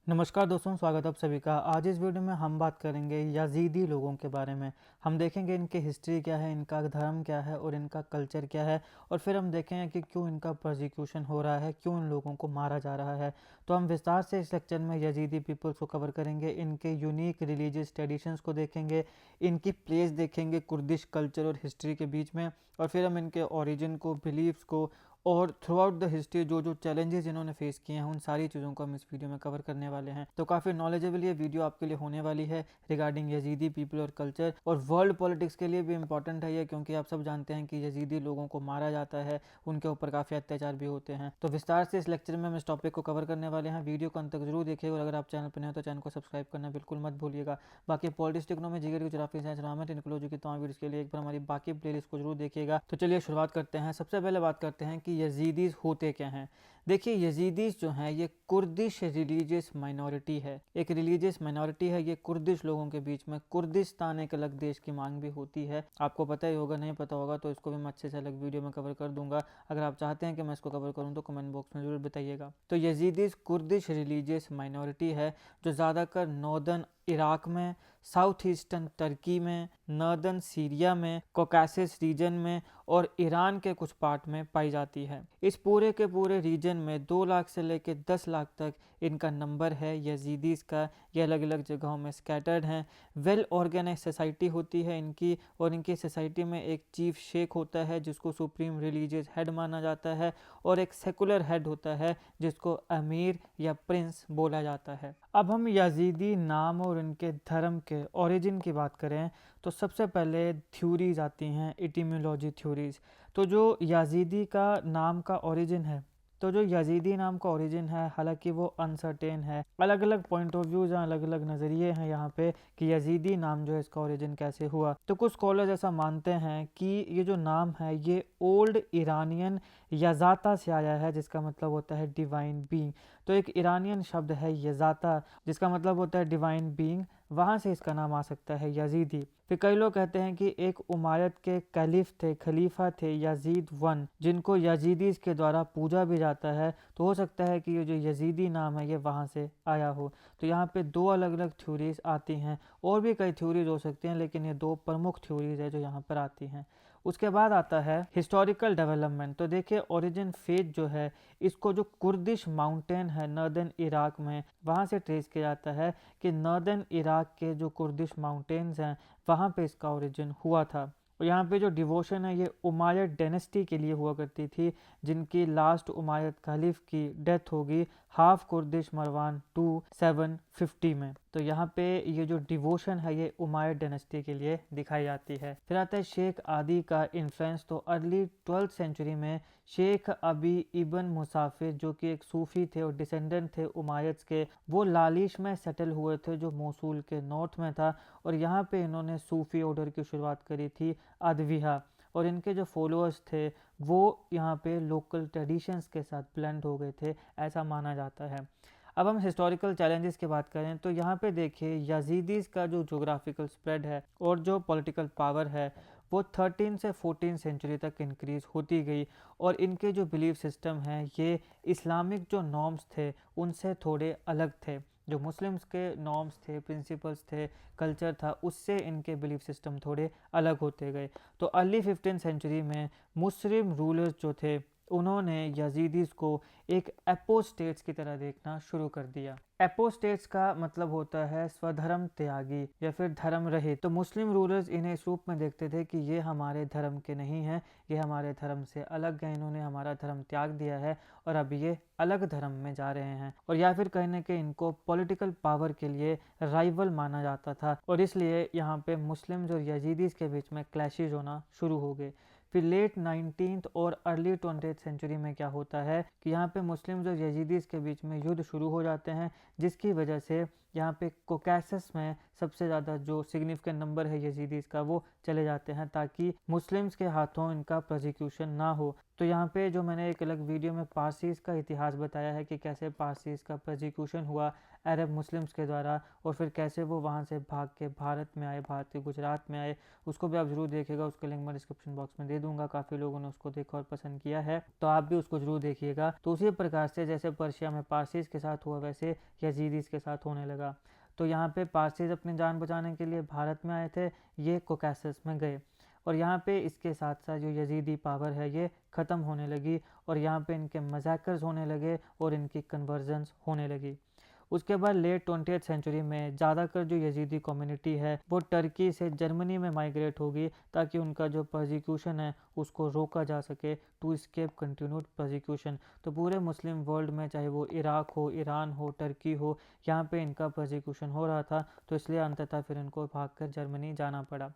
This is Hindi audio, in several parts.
नमस्कार दोस्तों, स्वागत है आप सभी का। आज इस वीडियो में हम बात करेंगे यजीदी लोगों के बारे में। हम देखेंगे इनकी हिस्ट्री क्या है, इनका धर्म क्या है और इनका कल्चर क्या है, और फिर हम देखेंगे कि क्यों इनका प्रोसिक्यूशन हो रहा है, क्यों इन लोगों को मारा जा रहा है। तो हम विस्तार से इस लेक्चर में यजीदी पीपल्स को कवर करेंगे, इनके यूनिक रिलीजियस ट्रेडिशंस को देखेंगे, इनकी प्लेस देखेंगे कुर्दिश कल्चर और हिस्ट्री के बीच में, और फिर हम इनके ओरिजिन को, बिलीव्स को और थ्रू आउट द हिस्ट्री जो जो चैलेंजेस इन्होंने फेस किए हैं उन सारी चीज़ों को हम इस वीडियो में कवर करने वाले हैं। तो काफ़ी नॉलेजेबल ये वीडियो आपके लिए होने वाली है रिगार्डिंग यजीदी पीपल और कल्चर, और वर्ल्ड पॉलिटिक्स के लिए भी इंपॉर्टेंट है ये, क्योंकि आप सब जानते हैं कि यजीदी लोगों को मारा जाता है, उनके ऊपर काफ़ी अत्याचार भी होते हैं। तो विस्तार से इस लेक्चर में हम इस टॉपिक को कवर करने वाले हैं। वीडियो को अंत तक जरूर देखिएगा, और अगर आप चैनल पर नहीं हो तो चैनल को सब्सक्राइब करना बिल्कुल मत भूलिएगा। बाकी politics, economy, GK, geography, science, Ramayana, ecology की तमाम वीडियोस के लिए एक बार हमारी बाकी प्लेलिस्ट को जरूर देखिएगा। तो चलिए शुरुआत करते हैं। सबसे पहले बात करते हैं कि यजीदीज होते क्या हैं। देखिए, यजीदीज जो हैं ये कुर्दिश रिलीजियस माइनॉरिटी है, एक रिलीजियस माइनॉरिटी है ये कुर्दिश लोगों के बीच में। कुर्दिस्तान एक अलग देश की मांग भी होती है, आपको पता ही होगा, नहीं पता होगा तो इसको भी मैं अच्छे से अलग वीडियो में कवर कर दूंगा। अगर आप चाहते हैं कि मैं इसको कवर करूं तो कमेंट बॉक्स में जरूर बताइएगा। तो यजीदीज कुर्दिश रिलीजियस माइनॉरिटी है जो ज़्यादातर नॉर्दर्न इराक में, साउथ ईस्टर्न टर्की में, नॉर्दर्न सीरिया में, कोकासिस रीजन में और ईरान के कुछ पार्ट में पाई जाती है। इस पूरे के पूरे रीजन में 2 लाख से लेकर 10 लाख तक इनका नंबर है यजीदीज का। ये अलग अलग जगहों में स्कैटर्ड हैं। वेल ऑर्गेनाइज सोसाइटी होती है इनकी, और इनकी सोसाइटी में एक चीफ शेख होता है जिसको सुप्रीम रिलीजियस हेड माना जाता है, और एक सेकुलर हेड होता है जिसको अमीर या प्रिंस बोला जाता है। अब हम यजीदी नाम और इनके धर्म के ओरिजिन की बात करें तो सबसे पहले थ्योरीज आती हैं, इटिमोलॉजी थ्योरीज। तो जो यजीदी का नाम का ओरिजिन है, तो जो यजीदी नाम का ओरिजिन है, हालांकि वो अनसर्टेन है, अलग अलग पॉइंट ऑफ व्यूज हैं, अलग अलग नज़रिए हैं यहाँ पे कि यजीदी नाम जो है इसका ओरिजिन कैसे हुआ। तो कुछ स्कॉलर्स ऐसा मानते हैं कि ये जो नाम है ये ओल्ड ईरानियन यजाता से आया है, जिसका मतलब होता है डिवाइन बीइंग। तो एक ईरानियन शब्द है यजाता जिसका मतलब होता है डिवाइन बीइंग, वहाँ से इसका नाम आ सकता है यजीदी। फिर कई लोग कहते हैं कि एक उमायद के कैलिफ थे, खलीफा थे यजीद वन, जिनको यजीदीज के द्वारा पूजा भी जाता है। तो हो सकता है कि ये जो यजीदी नाम है ये वहाँ से आया हो। तो यहाँ पे 2 अलग अलग थ्योरीज आती हैं, और भी कई थ्योरीज हो सकती हैं, लेकिन ये 2 प्रमुख थ्योरीज है जो यहाँ पर आती हैं। उसके बाद आता है हिस्टोरिकल डेवलपमेंट। तो देखिए, ओरिजिन फेथ जो है इसको जो कुर्दिश माउंटेन है नॉर्दर्न इराक में, वहाँ से ट्रेस किया जाता है कि नॉर्दर्न इराक के जो कुर्दिश माउंटेन्स हैं वहाँ पे इसका ओरिजिन हुआ था। और यहाँ पे जो डिवोशन है ये उमायद डायनेस्टी के लिए हुआ करती थी, जिनकी लास्ट उमायद खलीफ की डेथ होगी हाफ कुर्दिश मरवान 2750 में। तो यहाँ पे ये जो डिवोशन है ये उमायद डायनेस्टी के लिए दिखाई जाती है। फिर आता है शेख आदि का इन्फ्लुएंस। तो अर्ली 12th सेंचुरी में शेख अबी इबन मुसाफिर, जो कि एक सूफी थे और डिसेंडेंट थे उमायद के, वो लालिश में सेटल हुए थे जो मोसूल के नॉर्थ में था, और यहाँ पे इन्होंने सूफी ऑर्डर की शुरुआत करी थी अदविहा। और इनके जो फॉलोअर्स थे वो यहाँ पे लोकल ट्रेडिशंस के साथ ब्लेंड हो गए थे, ऐसा माना जाता है। अब हम हिस्टोरिकल चैलेंजेस की बात करें तो यहाँ पे देखिए यजीदीज का जो जोग्राफिकल स्प्रेड है और जो पॉलिटिकल पावर है वो 13 से 14 सेंचुरी तक इंक्रीज होती गई, और इनके जो बिलीफ सिस्टम हैं ये इस्लामिक जो नॉर्म्स थे उनसे थोड़े अलग थे। जो मुस्लिम्स के नॉर्म्स थे, प्रिंसिपल्स थे, कल्चर था, उससे इनके बिलीफ सिस्टम थोड़े अलग होते गए। तो अर्ली 15 सेंचुरी में मुस्लिम रूलर्स जो थे उन्होंने यजीदीज को एक एपोस्टेट्स की तरह देखना शुरू कर दिया। एपोस्टेट्स का मतलब होता है स्वधर्म त्यागी या फिर धर्म रहित। तो मुस्लिम रूलर्स इन्हें इस रूप में देखते थे कि ये हमारे धर्म के नहीं हैं, ये हमारे धर्म से अलग हैं, इन्होंने हमारा धर्म त्याग दिया है और अब ये अलग धर्म में जा रहे हैं। और या फिर कहने के इनको पॉलिटिकल पावर के लिए राइवल माना जाता था, और इसलिए यहाँ पे मुस्लिम्स और यजीदीज के बीच में क्लैशेज होना शुरू हो गए। फिर लेट 19th और अर्ली 20th सेंचुरी में क्या होता है कि यहाँ पे मुस्लिम्स और यजीदीज के बीच में युद्ध शुरू हो जाते हैं, जिसकी वजह से यहाँ पे कोकासस में सबसे ज़्यादा जो सिग्निफिकेंट नंबर है यजीदीज़ का वो चले जाते हैं, ताकि मुस्लिम्स के हाथों इनका प्रोसिक्यूशन ना हो। तो यहाँ पे जो मैंने एक अलग वीडियो में पारसीज़ का इतिहास बताया है कि कैसे पारसीज़ का प्रोसिक्यूशन हुआ अरब मुस्लिम्स के द्वारा, और फिर कैसे वो वहाँ से भाग के भारत में आए, भारत के गुजरात में आए, उसको भी आप ज़रूर देखिएगा। उसका लिंक मैं डिस्क्रिप्शन बॉक्स में दे दूंगा। काफ़ी लोगों ने उसको देखा और पसंद किया है, तो आप भी उसको ज़रूर देखिएगा। तो उसी प्रकार से जैसे पर्शिया में पारसीज़ के साथ हुआ, वैसे यजीदीज़ के साथ होने लगा। तो यहाँ पे पारसीज़ अपनी जान बचाने के लिए भारत में आए थे, ये कोकासस में गए, और यहाँ पे इसके साथ साथ जो यजीदी पावर है ये ख़त्म होने लगी, और यहाँ पे इनके मज़ाकर्स होने लगे और इनकी कन्वर्जन्स होने लगी। उसके बाद लेट 20th सेंचुरी में ज़्यादातर जो यजीदी कम्युनिटी है वो टर्की से जर्मनी में माइग्रेट होगी, ताकि उनका जो प्रोसिक्यूशन है उसको रोका जा सके, टू स्केप कंटिन्यूड प्रोसिक्यूशन। तो पूरे मुस्लिम वर्ल्ड में, चाहे वो इराक हो, ईरान हो, टर्की हो, यहाँ पे इनका प्रोसिक्यूशन हो रहा था, तो इसलिए अंततः फिर इनको भागकर जर्मनी जाना पड़ा।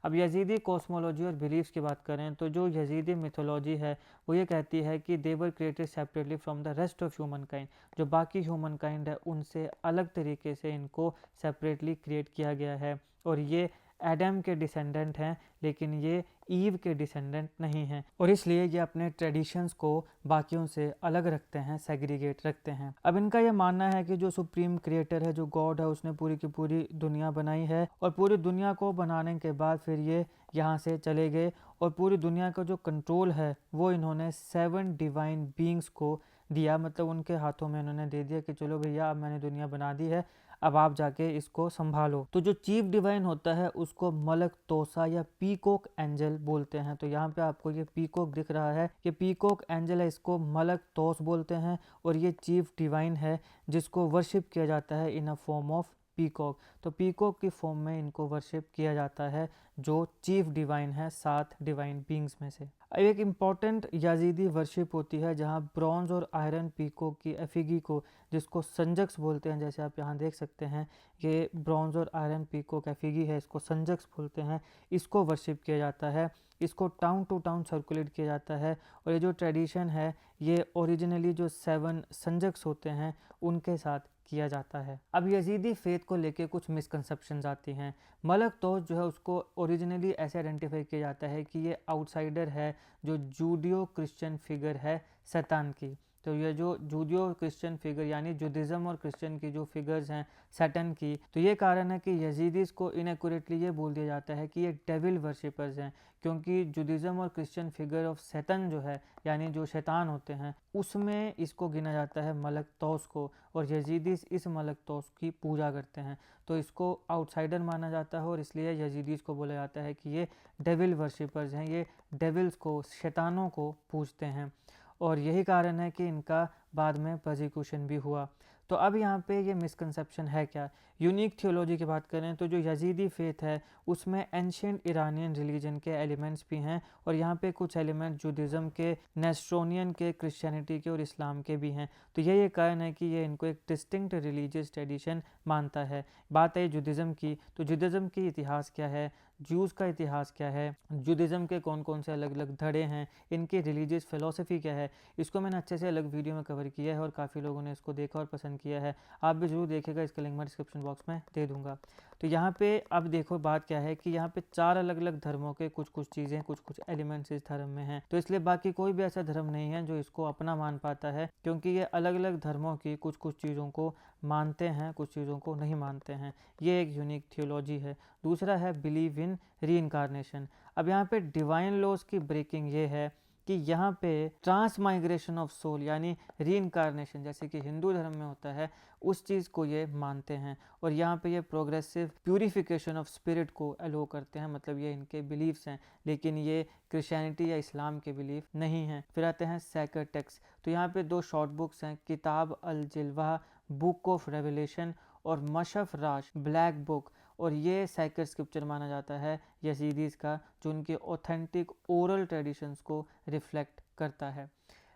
अब यजीदी कॉस्मोलॉजी और बिलीफ्स की बात करें तो जो यजीदी मिथोलॉजी है वो ये कहती है कि they were created separately from the rest of humankind. जो बाकी ह्यूमन काइंड है उनसे अलग तरीके से इनको सेपरेटली क्रिएट किया गया है, और ये एडम के डिसेंडेंट हैं, लेकिन ये ईव के डिसेंडेंट नहीं हैं, और इसलिए ये अपने ट्रेडिशंस को बाकियों से अलग रखते हैं, सेग्रीगेट रखते हैं। अब इनका ये मानना है कि जो सुप्रीम क्रिएटर है, जो गॉड है, उसने पूरी की पूरी दुनिया बनाई है, और पूरी दुनिया को बनाने के बाद फिर ये यहाँ से चले गए, और पूरी दुनिया का जो कंट्रोल है वो इन्होंने 7 डिवाइन बींग्स को दिया। मतलब उनके हाथों में इन्होंने दे दिया कि चलो भैया अब मैंने दुनिया बना दी है, अब आप जाके इसको संभालो। तो जो चीफ डिवाइन होता है उसको मलक तोसा या पीकॉक एंजल बोलते हैं। तो यहाँ पे आपको ये पीकॉक दिख रहा है, ये पीकॉक एंजल है, इसको मलक तोस बोलते हैं, और ये चीफ डिवाइन है जिसको वर्शिप किया जाता है इन अ फॉर्म ऑफ पीकॉक। तो पीकॉक की फॉर्म में इनको वर्शिप किया जाता है, जो चीफ डिवाइन है 7 डिवाइन बींग्स में से। एक इम्पॉर्टेंट याजीदी वर्शिप होती है जहाँ ब्रॉन्ज और आयरन पीकॉक की एफिगी को, जिसको संजक्स बोलते हैं, जैसे आप यहाँ देख सकते हैं, ये ब्रॉन्ज और आयरन पीकॉक एफिगी है, इसको संजक्स बोलते हैं, इसको वर्शिप किया जाता है। इसको टाउन टू टाउन सर्कुलेट किया जाता है, और ये जो ट्रेडिशन है ये ओरिजिनली जो 7 संजक्स होते हैं उनके साथ किया जाता है। अब यजीदी फेथ को लेके कुछ मिसकंसेप्शंस आती हैं। मलक तोस जो है उसको ओरिजिनली ऐसे आइडेंटिफाई किया जाता है कि ये आउटसाइडर है, जो जूडियो क्रिश्चियन फिगर है सैतान की। तो ये जो जूडियो क्रिश्चियन फिगर यानी जुडिज़म और क्रिश्चियन की जो फिगर्स हैं सैटन की, तो ये कारण है कि यजीदीज़ को इनएक्यूरेटली ये बोल दिया जाता है कि ये डेविल वर्शिपर्स हैं, क्योंकि जुडिज़म और क्रिश्चियन फिगर ऑफ सैतन जो है, यानी जो शैतान होते हैं, उसमें इसको गिना जाता है मलक तोस को, और यजीदीज़ इस मलक तोस की पूजा करते हैं। तो इसको आउटसाइडर माना जाता है, और इसलिए यजीदीज़ को बोला जाता है कि ये डेविल वर्शिपर्स हैं, ये डेविल्स को, शैतानों को पूजते हैं, और यही कारण है कि इनका बाद में प्रोसिक्यूशन भी हुआ। तो अब यहाँ पे ये मिसकंसेप्शन है क्या? यूनिक थियोलॉजी की बात करें तो जो यजीदी फेथ है उसमें एंशिएंट ईरानियन रिलीजन के एलिमेंट्स भी हैं, और यहाँ पे कुछ एलिमेंट जुडिज़म के, नेस्ट्रोनियन के, क्रिश्चियनिटी के और इस्लाम के भी हैं। तो ये कारण है कि ये इनको एक डिस्टिंक्ट रिलीजियस ट्रेडिशन मानता है। बात है जुडिज़म की, तो जुडिज़म की इतिहास क्या है, ज्यूज़ का इतिहास क्या है, जुडिज़म के कौन कौन से अलग अलग धड़े हैं, इनकी रिलीजियस फ़िलॉसफी क्या है, इसको मैंने अच्छे से अलग वीडियो में कवर किया है, और काफ़ी लोगों ने इसको देखा और पसंद किया है। आप भी ज़रूर देखिएगा, इसका लिंक मैं डिस्क्रिप्शन बॉक्स में दे दूँगा। तो यहाँ पे अब देखो बात क्या है कि यहाँ पे 4 अलग अलग धर्मों के कुछ कुछ चीज़ें, कुछ कुछ एलिमेंट्स इस धर्म में हैं। तो इसलिए बाकी कोई भी ऐसा धर्म नहीं है जो इसको अपना मान पाता है, क्योंकि ये अलग अलग धर्मों की कुछ कुछ चीज़ों को मानते हैं, कुछ चीज़ों को नहीं मानते हैं। ये एक यूनिक थियोलॉजी है। दूसरा है बिलीव इन री इनकारनेशन। अब यहाँ पे डिवाइन लॉज की ब्रेकिंग ये है कि यहाँ पे ट्रांस माइग्रेशन ऑफ सोल यानी री इनकारनेशन, जैसे कि हिंदू धर्म में होता है, उस चीज़ को ये मानते हैं, और यहाँ पे ये प्रोग्रेसिव प्यूरिफिकेशन ऑफ स्पिरिट को अलो करते हैं। मतलब ये इनके बिलीव्स हैं, लेकिन ये क्रिश्चियनिटी या इस्लाम के बिलीफ नहीं हैं। फिर आते हैं सैक्रेड टेक्स्ट। तो यहाँ पे 2 शॉर्ट बुक्स हैं, किताब अल जिल्वा, बुक ऑफ रेवलेशन, और मशफ राश, ब्लैक बुक, और ये सैक्रेड स्क्रिप्चर माना जाता है यजीदीज़ का, जो उनके ऑथेंटिक ओरल ट्रेडिशंस को रिफ्लेक्ट करता है।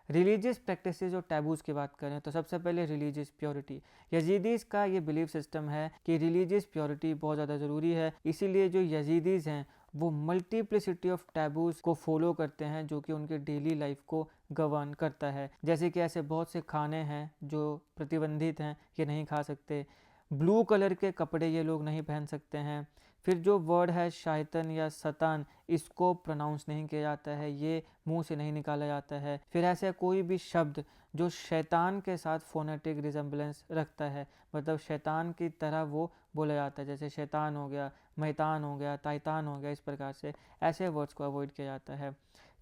रिलीजियस प्रैक्टिसेस और टैबूज़ की बात करें तो सबसे पहले रिलीजियस प्योरिटी। यजीदीज़ का ये बिलीफ सिस्टम है कि रिलीजियस प्योरिटी बहुत ज़्यादा ज़रूरी है, इसीलिए जो यजीदीज़ हैं वो मल्टीप्लिसिटी ऑफ टैबूज़ को फॉलो करते हैं, जो कि उनके डेली लाइफ को गवर्न करता है। जैसे कि ऐसे बहुत से खाने हैं जो प्रतिबंधित हैं, ये नहीं खा सकते। ब्लू कलर के कपड़े ये लोग नहीं पहन सकते हैं। फिर जो वर्ड है शैतान या सतान, इसको प्रोनाउंस नहीं किया जाता है, ये मुंह से नहीं निकाला जाता है। फिर ऐसे कोई भी शब्द जो शैतान के साथ फोनेटिक रिजेम्बलेंस रखता है, मतलब शैतान की तरह वो बोला जाता है, जैसे शैतान हो गया, मैतान हो गया, ताइतान हो गया, इस प्रकार से ऐसे वर्ड्स को अवॉइड किया जाता है।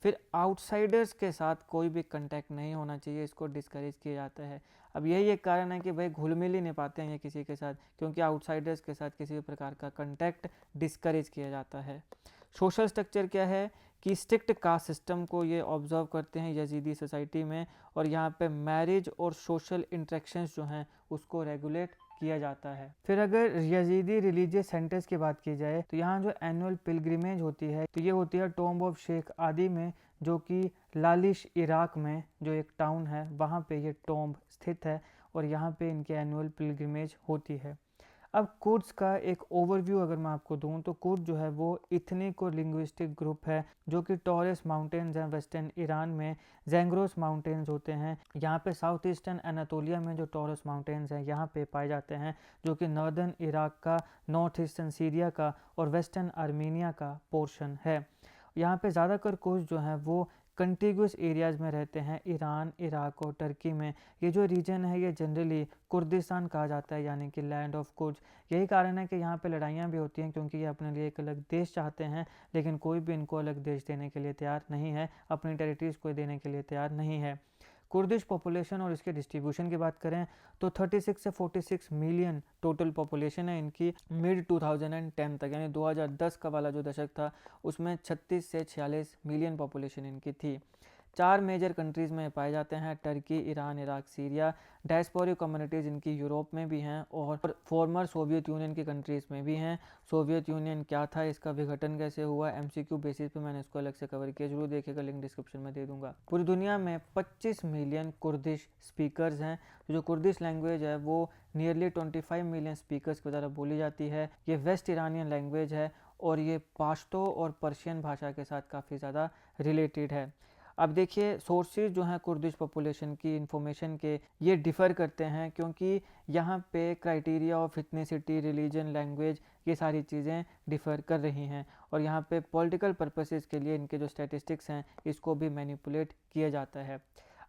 फिर आउटसाइडर्स के साथ कोई भी कंटेक्ट नहीं होना चाहिए, इसको डिस्करेज किया जाता है। अब यही एक कारण है कि भाई घुल मिल ही नहीं पाते हैं ये किसी के साथ, क्योंकि आउटसाइडर्स के साथ किसी भी प्रकार का कंटेक्ट डिस्करेज किया जाता है। सोशल स्ट्रक्चर क्या है कि स्ट्रिक्ट कास्ट सिस्टम को ये ऑब्जर्व करते हैं यजीदी सोसाइटी में, और यहाँ पे मैरिज और सोशल इंटरेक्शंस जो हैं उसको रेगुलेट किया जाता है। फिर अगर यजीदी रिलीजियस सेंटर्स की बात की जाए तो यहाँ जो एनुअल पिलग्रिमेज होती है तो ये होती है टॉम्ब ऑफ शेख आदि में, जो कि लालिश इराक में जो एक टाउन है वहाँ पे ये टॉम्ब स्थित है, और यहाँ पे इनकी एनुअल पिलग्रिमेज होती है। अब कुर्ड्स का एक ओवरव्यू अगर मैं आपको दूं तो कुर्द जो है वो इथनिक और लिंग्विस्टिक ग्रुप है जो कि टॉरस माउंटेन्स हैं वेस्टर्न ईरान में, जैंग्रोस माउंटेन्स होते हैं यहाँ पे, साउथ ईस्टर्न एनातोलिया में जो टॉरस माउंटेन्स हैं यहाँ पे पाए जाते हैं, जो कि नॉर्दर्न इराक का, नॉर्थ ईस्टर्न सीरिया का और वेस्टर्न आर्मीनिया का पोर्शन है। यहाँ पे ज़्यादातर कुर्द जो हैं वो कंटिग्यूस एरियाज़ में रहते हैं, ईरान, इराक और टर्की में। ये जो रीजन है ये जनरली कुर्दिस्तान कहा जाता है, यानी कि लैंड ऑफ कुर्ड्स। यही कारण है कि यहाँ पे लड़ाइयाँ भी होती हैं, क्योंकि ये अपने लिए एक अलग देश चाहते हैं, लेकिन कोई भी इनको अलग देश देने के लिए तैयार नहीं है, अपनी टेरिटरीज़ को देने के लिए तैयार नहीं है। कुर्दिश पॉपुलेशन और इसके डिस्ट्रीब्यूशन की बात करें तो 36 से 46 मिलियन टोटल पॉपुलेशन है इनकी मिड 2010 तक, यानी 2010 का वाला जो दशक था उसमें 36 से 46 मिलियन पॉपुलेशन इनकी थी। 4 मेजर कंट्रीज़ में पाए जाते हैं, Turkey, Iran, Iraq, Syria. Diasporic communities इनकी यूरोप में भी हैं और फॉर्मर सोवियत यूनियन की कंट्रीज़ में भी हैं। सोवियत यूनियन क्या था, इसका विघटन कैसे हुआ, एमसीक्यू बेसिस पे मैंने इसको अलग से कवर किया, जरूर देखेगा, लिंक डिस्क्रिप्शन में दे दूंगा। पूरी दुनिया में 25 मिलियन कुर्दिश स्पीकर्स हैं। जो कुर्दिश लैंग्वेज है वो नियरली 25 मिलियन स्पीकर्स की तरह बोली जाती है। ये वेस्ट ईरानियन लैंग्वेज है और ये पाश्तो और पर्शियन भाषा के साथ काफ़ी ज़्यादा रिलेटेड है। अब देखिए सोर्सेज जो हैं कुर्दिश पॉपुलेशन की इंफॉर्मेशन के, ये डिफ़र करते हैं, क्योंकि यहाँ पे criteria of ethnicity, religion, language, ये सारी चीज़ें डिफ़र कर रही हैं, और यहाँ पे पॉलिटिकल पर्पसेस के लिए इनके जो स्टैटिस्टिक्स हैं इसको भी मैनिपुलेट किया जाता है।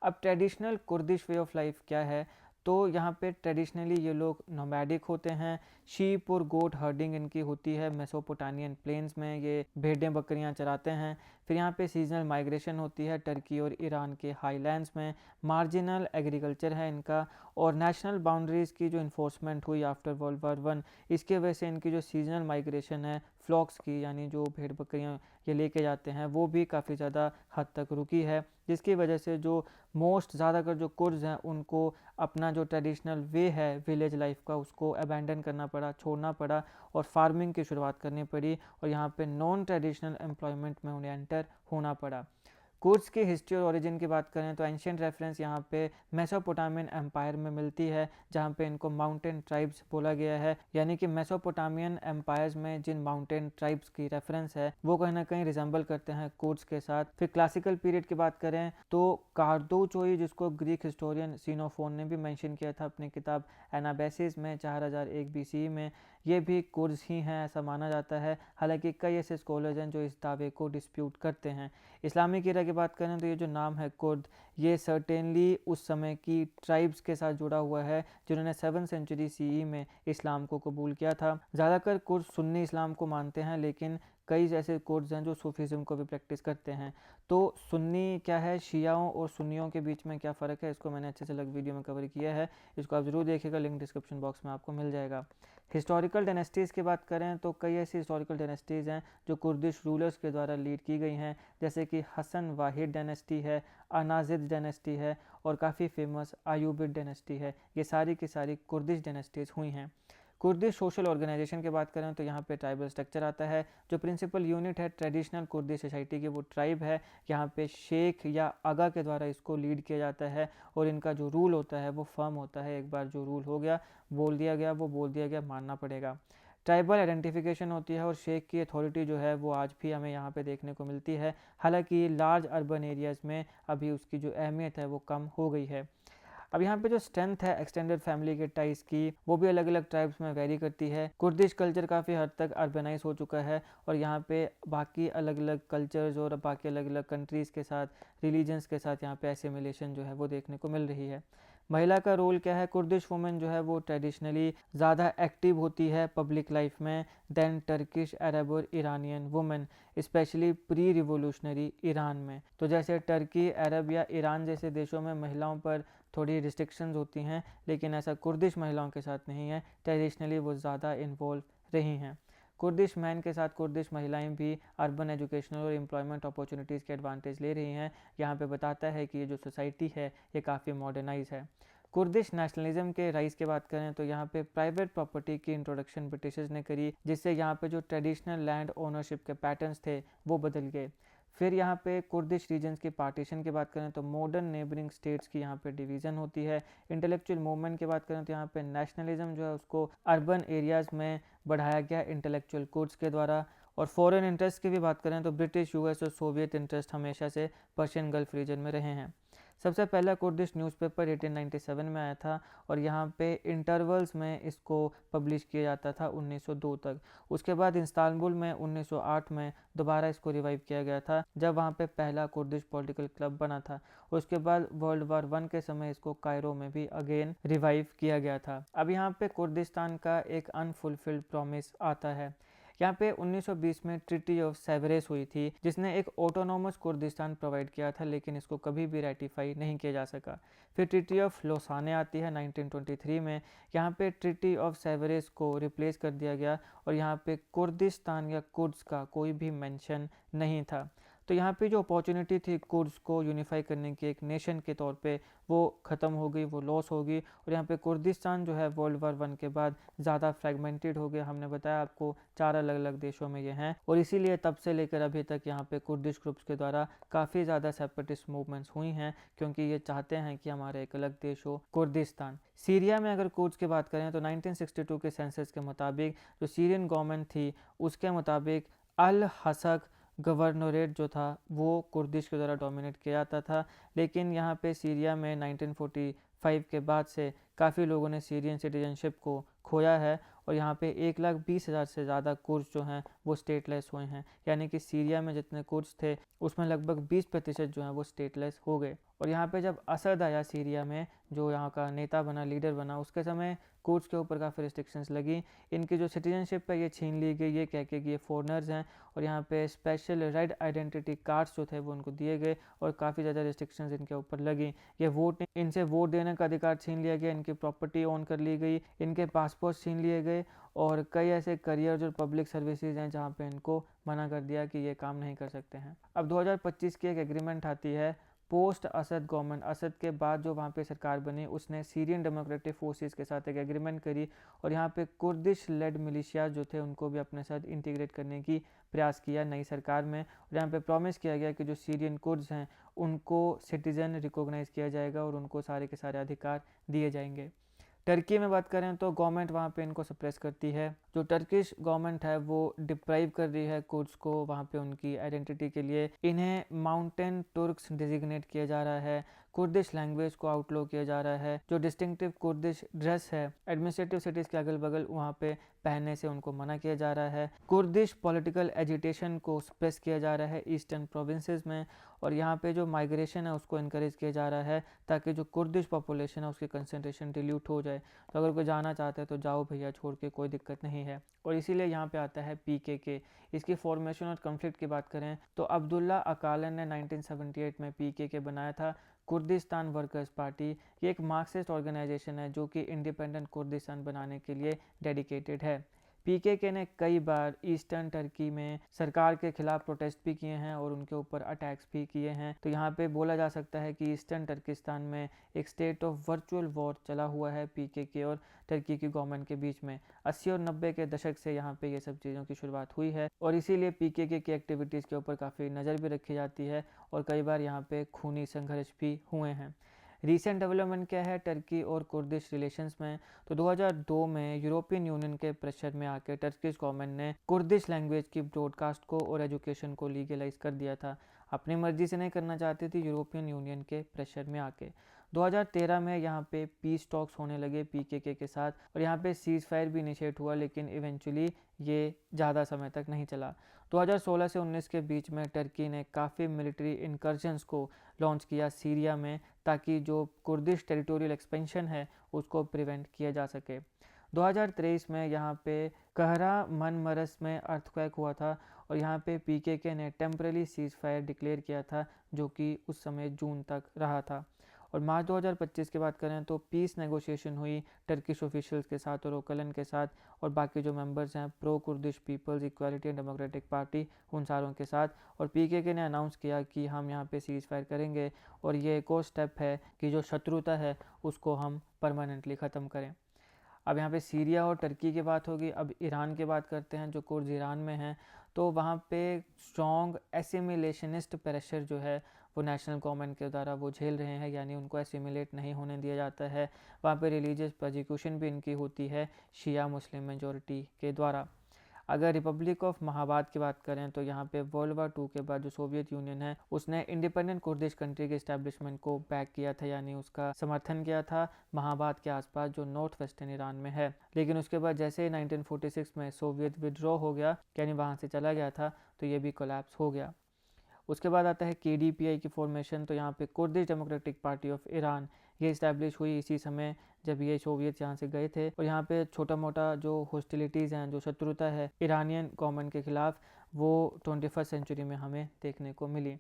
अब traditional Kurdish way of life क्या है, तो यहाँ पे ट्रेडिशनली ये लोग नोमैडिक होते हैं। शीप और गोट हर्डिंग इनकी होती है मेसोपोटामियन प्लेन्स में, ये भेड़ें बकरियाँ चराते हैं। फिर यहाँ पे सीजनल माइग्रेशन होती है टर्की और ईरान के हाईलैंड्स में। मार्जिनल एग्रीकल्चर है इनका, और नेशनल बाउंड्रीज़ की जो इन्फोर्समेंट हुई आफ्टर वर्ल्ड वार वन, इसके वजह से इनकी जो सीजनल माइग्रेशन है फ्लॉक्स की, यानी जो भेड़ बकरियाँ ये लेके जाते हैं, वो भी काफ़ी ज़्यादा हद तक रुकी है, जिसकी वजह से जो मोस्ट ज़्यादातर जो कुर्द हैं उनको अपना जो ट्रेडिशनल वे है विलेज लाइफ का उसको अबैंडन करना पड़ा, छोड़ना पड़ा, और फार्मिंग की शुरुआत करनी पड़ी, और यहाँ पे नॉन ट्रेडिशनल एम्प्लॉयमेंट में उन्हें एंटर होना पड़ा। कुर्द्स की हिस्ट्री और ओरिजिन की बात करें तो एंशियंट रेफरेंस यहाँ पे मेसोपोटामियन एम्पायर में मिलती है, जहाँ पे इनको माउंटेन ट्राइब्स बोला गया है, यानी कि मेसोपोटामियन एम्पायर्स में जिन माउंटेन ट्राइब्स की रेफरेंस है वो कहीं ना कहीं रिजेंबल करते हैं कुर्द्स के साथ। फिर क्लासिकल पीरियड की बात करें तो कार्दोचोई, जिसको ग्रीक हिस्टोरियन सीनोफोन ने भी मेंशन किया था अपनी किताब एनाबेसिस में 4001 बीसी में, ये भी कुर्द्स ही हैं ऐसा माना जाता है। हालांकि कई ऐसे स्कॉलर्स हैं जो इस दावे को डिस्प्यूट करते हैं। इस्लामिक एरा की बात करें तो ये जो नाम है कुर्द, ये सर्टेनली उस समय की ट्राइब्स के साथ जुड़ा हुआ है जिन्होंने 7th सेंचुरी सीई में इस्लाम को कबूल किया था। ज़्यादातर कुर्द सुन्नी इस्लाम को मानते हैं, लेकिन कई ऐसे कुर्द्स हैं जो सूफीज़म को भी प्रैक्टिस करते हैं। तो सुन्नी क्या है, शियाओं और सुन्नियों के बीच में क्या फ़र्क है, इसको मैंने अच्छे से अलग वीडियो में कवर किया है, इसको आप ज़रूर देखिएगा, लिंक डिस्क्रिप्शन बॉक्स में आपको मिल जाएगा। हिस्टोरिकल डायनेस्टीज़ की बात करें तो कई ऐसी हिस्टोरिकल डायनेस्टीज़ हैं जो कुर्दिश रूलर्स के द्वारा लीड की गई हैं, जैसे कि हसन वाहिद डायनेस्टी है, अनाजिद डायनेस्टी है, और काफ़ी फेमस आयूबिड डायनेस्टी है। ये सारी की सारी कुर्दिश डायनेस्टीज़ हुई हैं। कुर्दिश सोशल ऑर्गेनाइजेशन की बात करें तो यहाँ पे ट्राइबल स्ट्रक्चर आता है। जो प्रिंसिपल यूनिट है ट्रेडिशनल कुर्दिश सोसाइटी की वो ट्राइब है। यहाँ पे शेख या आगा के द्वारा इसको लीड किया जाता है, और इनका जो रूल होता है वो फर्म होता है। एक बार जो रूल हो गया, बोल दिया गया, वो बोल दिया गया, मानना पड़ेगा। ट्राइबल आइडेंटिफिकेशन होती है, और शेख की अथॉरिटी जो है वो आज भी हमें यहाँ पे देखने को मिलती है। हालांकि लार्ज अर्बन एरियाज़ में अभी उसकी जो अहमियत है वो कम हो गई है। अब यहाँ पे जो स्ट्रेंथ है एक्सटेंडेड फैमिली के टाइज की, वो भी अलग अलग ट्राइब्स में वेरी करती है। कुर्दिश कल्चर काफ़ी हद तक अर्बनाइज हो चुका है और यहाँ पे बाकी अलग अलग कल्चर्स और बाकी अलग अलग कंट्रीज़ के साथ, रिलीजन्स के साथ यहाँ पे एसिमिलेशन जो है वो देखने को मिल रही है। महिला का रोल क्या है, कुर्दिश वुमेन जो है वो ट्रेडिशनली ज़्यादा एक्टिव होती है पब्लिक लाइफ में देन टर्किश, अरब और Iranian women, specially pre revolutionary Iran में। तो जैसे टर्की, अरब या ईरान जैसे देशों में महिलाओं पर थोड़ी रिस्ट्रिक्शंस होती हैं, लेकिन ऐसा कुर्दिश महिलाओं के साथ नहीं है। ट्रेडिशनली वो ज़्यादा इन्वॉल्व रही हैं। कुर्दिश मैन के साथ कुर्दिश महिलाएं भी अर्बन एजुकेशनल और एम्प्लॉयमेंट अपॉर्चुनिटीज़ के एडवांटेज ले रही हैं। यहाँ पे बताता है कि ये जो सोसाइटी है ये काफ़ी मॉडर्नाइज है। कुर्दिश नेशनलिज्म के राइज की बात करें तो यहाँ पे प्राइवेट प्रॉपर्टी की इंट्रोडक्शन ब्रिटिशर्स ने करी, जिससे यहाँ पे जो ट्रेडिशनल लैंड ओनरशिप के पैटर्न्स थे वो बदल गए। फिर यहाँ पे कुर्दिश रीजन्स की पार्टीशन की बात करें तो मॉडर्न नेबरिंग स्टेट्स की यहाँ पे डिवीज़न होती है। इंटेलेक्चुअल मूवमेंट की बात करें तो यहाँ पे नेशनलिज्म जो है उसको अर्बन एरियाज़ में बढ़ाया गया इंटेलेक्चुअल कोर्ट्स के द्वारा। और फॉरेन इंटरेस्ट की भी बात करें तो ब्रिटिश, यूएस और सोवियत इंटरेस्ट हमेशा से पर्शियन गल्फ रीजन में रहे हैं। सबसे पहला कुर्दिश न्यूज़पेपर 1897 में आया था और यहाँ पे इंटरवल्स में इसको पब्लिश किया जाता था 1902 तक। उसके बाद इस्तांबुल में 1908 में दोबारा इसको रिवाइव किया गया था, जब वहाँ पे पहला कुर्दिश पॉलिटिकल क्लब बना था। उसके बाद वर्ल्ड वार 1 के समय इसको कायरो में भी अगेन रिवाइव किया गया था। अब यहाँ पे कुर्दिस्तान का एक अनफुलफिल्ड प्रॉमिस आता है। यहाँ पे 1920 में ट्रिटी ऑफ सेवरेस हुई थी, जिसने एक ऑटोनॉमस कुर्दिस्तान प्रोवाइड किया था, लेकिन इसको कभी भी रेटिफाई नहीं किया जा सका। फिर ट्रिटी ऑफ लोसाने आती है 1923 में। यहाँ पे ट्रिटी ऑफ सेवरेस को रिप्लेस कर दिया गया और यहाँ पे कुर्दिस्तान या कुर्द्स का कोई भी मेंशन नहीं था। तो यहाँ पे जो अपॉर्चुनिटी थी कुर्द्स को यूनिफाई करने की एक नेशन के तौर पे, वो ख़त्म हो गई, वो लॉस हो गई। और यहाँ पे कुर्दिस्तान जो है वर्ल्ड वार 1 के बाद ज़्यादा फ्रेगमेंटेड हो गया। हमने बताया आपको 4 अलग अलग देशों में ये हैं और इसीलिए तब से लेकर अभी तक यहाँ पे कुर्दिश ग्रुप्स के द्वारा काफ़ी ज़्यादा सेपरेटिस्ट मूवमेंट्स हुई हैं, क्योंकि ये चाहते हैं कि हमारा एक अलग देश हो कुर्दिस्तान। सीरिया में अगर कुर्द्स की बात करें तो 1962 के सेंसस के मुताबिक जो सीरियन गवर्नमेंट थी उसके मुताबिक अल हसक गवर्नोरेट जो था वो कुर्दिश के द्वारा डोमिनेट किया जाता था। लेकिन यहाँ पे सीरिया में 1945 के बाद से काफ़ी लोगों ने सीरियन सिटीजनशिप को खोया है और यहाँ पे 1,20,000 से ज़्यादा कुर्द्स जो हैं वो स्टेटलेस हुए हैं। यानी कि सीरिया में जितने कुर्द्स थे उसमें लगभग 20% जो हैं वो स्टेटलेस हो गए। और यहाँ पे जब असद आया सीरिया में, जो यहाँ का नेता बना, लीडर बना, उसके समय कुर्द्स के ऊपर काफ़ी रिस्ट्रिक्शंस लगी। इनकी जो सिटीजनशिप है ये छीन ली गई, ये कह के कि ये फॉरनर्स हैं। और यहाँ पे स्पेशल रेड आइडेंटिटी कार्ड्स जो थे वो उनको दिए गए और काफ़ी ज़्यादा रिस्ट्रिक्शंस इनके ऊपर लगी। ये वोट, इनसे वोट देने का अधिकार छीन लिया गया, इनकी प्रॉपर्टी ओन कर ली गई, इनके पासपोर्ट छीन लिए गए और कई ऐसे करियर और पब्लिक सर्विसेज हैं जहाँ पे इनको मना कर दिया कि ये काम नहीं कर सकते हैं। अब 2025 की एक एग्रीमेंट आती है पोस्ट असद गवर्नमेंट, असद के बाद जो वहाँ पे सरकार बनी उसने सीरियन डेमोक्रेटिक फोर्सेस के साथ एक एग्रीमेंट करी और यहाँ पे कुर्दिश लेड मिलिशिया जो थे उनको भी अपने साथ इंटीग्रेट करने की प्रयास किया नई सरकार में। और यहाँ पे प्रॉमिस किया गया कि जो सीरियन कुर्द्स हैं उनको सिटीज़न रिकॉग्नाइज़ किया जाएगा और उनको सारे के सारे अधिकार दिए जाएंगे। टर्की में बात करें तो गवर्नमेंट वहाँ पे इनको सप्रेस करती है। जो टर्किश गवर्नमेंट है वो डिप्राइव कर रही है कुर्द्स को वहाँ पे उनकी आइडेंटिटी के लिए। इन्हें माउंटेन तुर्क्स डिजिग्नेट किया जा रहा है, कुर्दिश लैंग्वेज को आउटलो किया जा रहा है, जो डिस्टिंक्टिव कुर्दिश ड्रेस है एडमिनिस्ट्रेटिव सिटीज़ के अगल बगल वहाँ पे पहनने से उनको मना किया जा रहा है। कुर्दिश पॉलिटिकल एजिटेशन को सप्रेस किया जा रहा है ईस्टर्न प्रोविंसेस में। और यहाँ पे जो माइग्रेशन है उसको इनकरेज किया जा रहा है ताकि जो कुर्दिश पॉपुलेशन है उसकी कंसंट्रेशन डिल्यूट हो जाए। तो अगर कोई जाना चाहता है तो जाओ भैया, छोड़ के कोई दिक्कत नहीं है। और इसीलिए यहाँ पे आता है PKK। इसकी फॉर्मेशन और कन्फ्लिक्ट की बात करें तो अब्दुल्ला अकालन ने 1978 में PKK बनाया था, कुर्दिस्तान वर्कर्स पार्टी। ये एक मार्क्सिस्ट ऑर्गेनाइजेशन है जो कि इंडिपेंडेंट कुर्दिस्तान बनाने के लिए डेडिकेटेड है। PKK ने कई बार ईस्टर्न टर्की में सरकार के खिलाफ प्रोटेस्ट भी किए हैं और उनके ऊपर अटैक्स भी किए हैं। तो यहाँ पे बोला जा सकता है कि ईस्टर्न टर्किस्तान में एक स्टेट ऑफ वर्चुअल वॉर चला हुआ है PKK और टर्की की गवर्नमेंट के बीच में। 80 और 90 के दशक से यहाँ पे ये सब चीज़ों की शुरुआत हुई है और इसीलिए PKK की एक्टिविटीज़ के ऊपर काफ़ी नज़र भी रखी जाती है और कई बार यहाँ पे खूनी संघर्ष भी हुए हैं। रीसेंट डेवलपमेंट क्या है टर्की और कुर्दिश रिलेशंस में, तो 2002 में यूरोपियन यूनियन के प्रेशर में आके टर्किश गवर्नमेंट ने कुर्दिश लैंग्वेज की ब्रॉडकास्ट को और एजुकेशन को लीगलाइज कर दिया था। अपनी मर्जी से नहीं करना चाहती थी, यूरोपियन यूनियन के प्रेशर में आके। 2013 में यहाँ पे पीस टॉक्स होने लगे पीकेके के साथ और यहाँ पे सीज फायर भी इनिशिएट हुआ, लेकिन इवेंचुअली ये ज़्यादा समय तक नहीं चला। 2016 से 19 के बीच में टर्की ने काफ़ी मिलिट्री इनकर्जन्स को लॉन्च किया सीरिया में, ताकि जो कुर्दिश टेरिटोरियल एक्सपेंशन है उसको प्रिवेंट किया जा सके। 2023 में यहाँ पे कहरा मनमरस में अर्थक्वेक हुआ था और यहाँ पे पीकेके ने टेम्पररी सीज फायर डिक्लेयर किया था, जो कि उस समय जून तक रहा था। और मार्च 2025 की बात करें तो पीस नेगोशिएशन हुई टर्किश ऑफिशियल्स के साथ और ओकलन के साथ और बाकी जो मेंबर्स हैं pro Kurdish Peoples Equality and Democratic Party उन सारों के साथ। और पीकेके ने अनाउंस किया कि हम यहाँ पे सीज फायर करेंगे और ये एक और स्टेप है कि जो शत्रुता है उसको हम परमानेंटली ख़त्म करें। अब यहाँ पे सीरिया और टर्की की बात होगी। अब ईरान की बात करते हैं। जो कुर्द ईरान में हैं तो वहाँ पे स्ट्रॉन्ग एसिमिलेशनिस्ट प्रेशर जो है वो नेशनल गवर्नमेंट के द्वारा वो झेल रहे हैं, यानी उनको एसिमिलेट नहीं होने दिया जाता है। वहाँ पे रिलीजियस प्रोसिक्यूशन भी इनकी होती है शिया मुस्लिम मेजॉरिटी के द्वारा। अगर रिपब्लिक ऑफ महाबाद की बात करें तो यहाँ पे वर्ल्ड वार 2 के बाद जो सोवियत यूनियन है उसने इंडिपेंडेंट कुर्दिश कंट्री के इस्टेब्लिशमेंट को बैक किया था, यानी उसका समर्थन किया था महाबाद के आसपास जो नॉर्थ वेस्टर्न ईरान में है। लेकिन उसके बाद जैसे 1946 में सोवियत विड्रॉ हो गया, यानी वहाँ से चला गया था, तो ये भी कोलैप्स हो गया। उसके बाद आता है केडीपीआई की फॉर्मेशन। तो यहाँ पे Kurdish democratic party of Iran ये इस्टेब्लिश हुई इसी समय जब ये सोवियत यहाँ से गए थे। और यहाँ पे छोटा मोटा जो हॉस्टिलिटीज़ हैं, जो शत्रुता है ईरानियन गवर्नमेंट के ख़िलाफ़, वो 21st सेंचुरी में हमें देखने को मिली।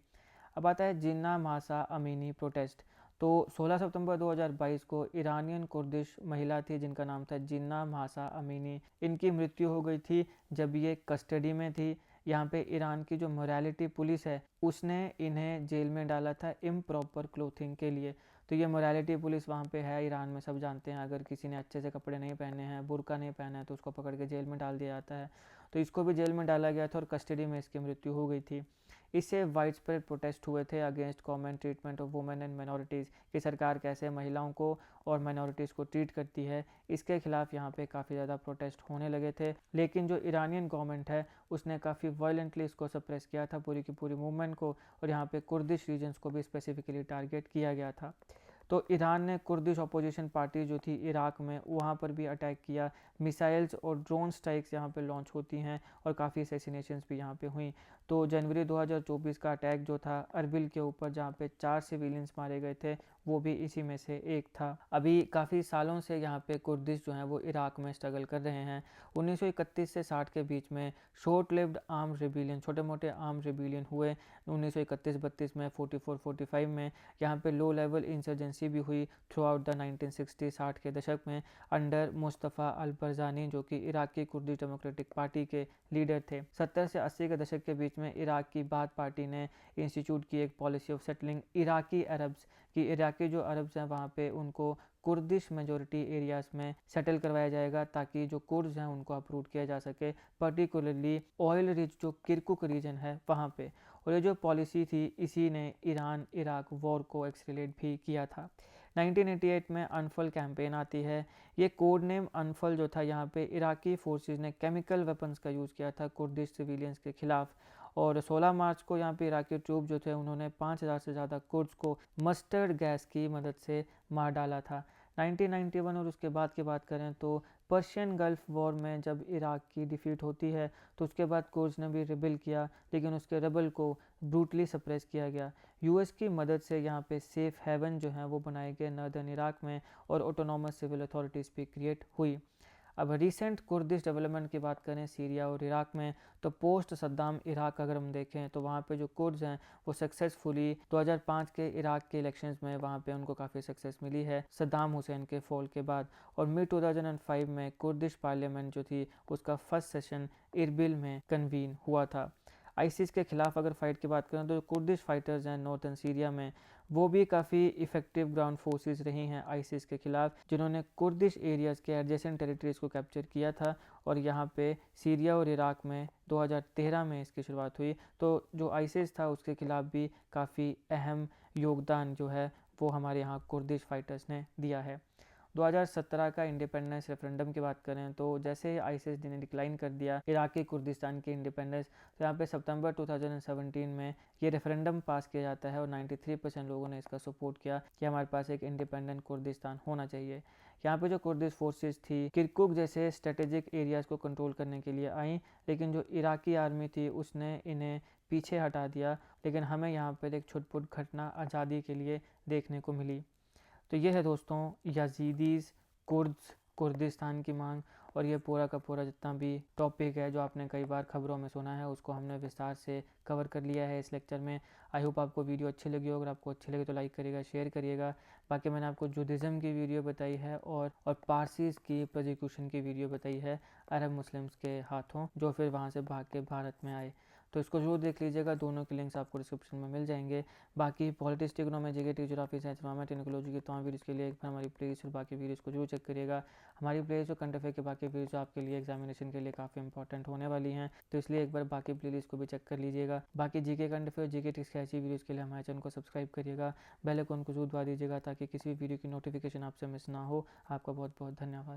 अब आता है जिन्ना मासा अमीनी प्रोटेस्ट। तो 16 सितंबर 2022 को ईरानियन कुर्दिश महिला थी जिनका नाम था जिन्ना मासा अमीनी। इनकी मृत्यु हो गई थी जब ये कस्टडी में थी। यहाँ पे ईरान की जो मोरालिटी पुलिस है उसने इन्हें जेल में डाला था इम्प्रॉपर क्लोथिंग के लिए। तो ये मोरालिटी पुलिस वहाँ पे है ईरान में, सब जानते हैं। अगर किसी ने अच्छे से कपड़े नहीं पहने हैं, बुर्का नहीं पहना है, तो उसको पकड़ के जेल में डाल दिया जाता है। तो इसको भी जेल में डाला गया था और कस्टडी में इसकी मृत्यु हो गई थी। इससे वाइड स्प्रेड प्रोटेस्ट हुए थे against government treatment of women and minorities, कि सरकार कैसे महिलाओं को और माइनॉरिटीज़ को ट्रीट करती है। इसके खिलाफ यहाँ पे काफ़ी ज़्यादा प्रोटेस्ट होने लगे थे। लेकिन जो ईरानियन गवर्नमेंट है उसने काफ़ी वायलेंटली इसको सप्रेस किया था, पूरी की पूरी मूवमेंट को। और यहाँ पे कुर्दिश रीजन्स को भी स्पेसिफिकली टारगेट किया गया था। तो ईरान ने कुर्दिश अपोजिशन पार्टी जो थी इराक में, वहाँ पर भी अटैक किया। मिसाइल्स और ड्रोन स्ट्राइक्स यहाँ पे लॉन्च होती हैं और काफ़ी असैसिनेशंस भी यहाँ पे हुई। तो जनवरी 2024 का अटैक जो था अरबिल के ऊपर, जहाँ पे 4 सिविलियंस मारे गए थे, वो भी इसी में से एक था। अभी काफ़ी सालों से यहाँ पे कुर्दिश जो हैं वो इराक में स्ट्रगल कर रहे हैं। 1931 से 60 के बीच में शॉर्ट लिव्ड आर्म रिबेलियन, छोटे मोटे आर्म रिबेलियन हुए। 1931-32 में, 44-45 में यहाँ पे लो लेवल इंसर्जेंसी भी हुई थ्रू आउट द 1960 के दशक में अंडर मुस्तफ़ा अल बरज़ानी, जो कि इराकी कुर्दिश डेमोक्रेटिक पार्टी के लीडर थे। 70 से 80 के दशक के बीच में इराक की बाथ पार्टी ने इंस्टीट्यूट की एक policy of settling Iraqi Arabs, कि इराकी जो अरब्स हैं वहाँ पे उनको कुर्दिश मेजॉरिटी एरियाज़ में सेटल करवाया जाएगा, ताकि जो कुर्द्स हैं उनको अप्रूव किया जा सके, पर्टिकुलरली ऑयल रिच जो किरकुक रीजन है वहाँ पे। और ये जो पॉलिसी थी इसी ने ईरान इराक वॉर को एक्सलेट भी किया था। 1988 में अनफल कैंपेन आती है। ये कोड नेम अनफल जो था, यहाँ पे इराकी फोर्सेस ने केमिकल वेपन्स का यूज़ किया था कुर्दिश सिविलियंस के खिलाफ। और 16 मार्च को यहाँ पे इराकी ट्रूप जो थे उन्होंने 5000 से ज़्यादा कुर्द्स को मस्टर्ड गैस की मदद से मार डाला था। 1991 और उसके बाद की बात करें तो पर्शियन गल्फ वॉर में जब इराक की डिफीट होती है तो उसके बाद कुर्द्स ने भी रिबेल किया, लेकिन उसके रेबल को ब्रूटली सप्रेस किया गया। यूएस की मदद से यहाँ पे सेफ हेवन जो हैं वो बनाए गए नॉर्दर्न इराक में और ऑटोनॉमस सिविल अथॉरिटीज़ भी क्रिएट हुई। अब रिसेंट कुर्दिश डेवलपमेंट की बात करें सीरिया और इराक में, तो पोस्ट सद्दाम इराक अगर हम देखें तो वहाँ पे जो कुर्द्स हैं वो सक्सेसफुली 2005 के इराक के इलेक्शंस में वहाँ पे उनको काफ़ी सक्सेस मिली है सद्दाम हुसैन के फॉल के बाद। और मिड 2005 में कुर्दिश पार्लियामेंट जो थी उसका फर्स्ट सेशन इरबिल में कन्वीन हुआ था। आईसिस के खिलाफ अगर फाइट की बात करें तो जो कुर्दिश फाइटर्स हैं नॉर्थन सीरिया में, वो भी काफ़ी इफेक्टिव ग्राउंड फोर्सेस रही हैं आईसिस के खिलाफ, जिन्होंने कुर्दिश एरियाज़ के एडजेसेंट टेरिटरीज़ को कैप्चर किया था। और यहाँ पे सीरिया और इराक में 2013 में इसकी शुरुआत हुई। तो जो आईसिस था उसके खिलाफ भी काफ़ी अहम योगदान जो है वो हमारे यहाँ कुर्दिश फाइटर्स ने दिया है। 2017 का इंडिपेंडेंस रेफरेंडम की बात करें तो जैसे आईसिस ने डिक्लाइन कर दिया इराकी कुर्दिस्तान की इंडिपेंडेंस, तो यहाँ पे सितंबर 2017 में ये रेफरेंडम पास किया जाता है और 93% लोगों ने इसका सपोर्ट किया कि हमारे पास एक इंडिपेंडेंट कुर्दिस्तान होना चाहिए। यहाँ पे जो कुर्दिश फोर्सेस थी किरकुक जैसे स्ट्रेटेजिक एरियाज़ को कंट्रोल करने के लिए आई, लेकिन जो इराकी आर्मी थी उसने इन्हें पीछे हटा दिया। लेकिन हमें यहाँ पर एक छुटपुट घटना आज़ादी के लिए देखने को मिली। तो ये है दोस्तों यजीदीज़, कुर्द्स, कुर्दिस्तान की मांग। और ये पूरा का पूरा जितना भी टॉपिक है जो आपने कई बार खबरों में सुना है उसको हमने विस्तार से कवर कर लिया है इस लेक्चर में। आई होप आपको वीडियो अच्छी लगी हो। अगर आपको अच्छी लगी तो लाइक करिएगा, शेयर करिएगा। बाकी मैंने आपको जुडिज़म की वीडियो बताई है और पारसीज़ की प्रोसिक्यूशन की वीडियो बताई है अरब मुस्लिम्स के हाथों, जो फिर वहाँ से भाग के भारत में आए। तो इसको जरूर देख लीजिएगा, दोनों के लिंक्स आपको डिस्क्रिप्शन में मिल जाएंगे। बाकी politics, economy, GK, geography, science, environment, technology की तमाम वीडियोज़ के लिए एक बार हमारी प्लेलिस्ट और बाकी वीडियोज़ को जरूर चेक करिएगा। हमारी प्लेलिस्ट और करंट अफेयर के बाकी वीडियोज़ आपके लिए एग्जामिनेशन के लिए काफ़ी इंपॉर्टेंट होने वाली हैं, तो इसलिए एक बार बाकी प्लेलिस्ट को भी चेक कर लीजिएगा। बाकी GK, current affair, GK tricks की ऐसी वीडियोज़ के लिए हमारे चैनल को सब्सक्राइब करिएगा, बेल आइकन को जरूर दबा दीजिएगा ताकि किसी भी वीडियो की नोटिफिकेशन आपसे मिस ना हो। आपका बहुत बहुत धन्यवाद।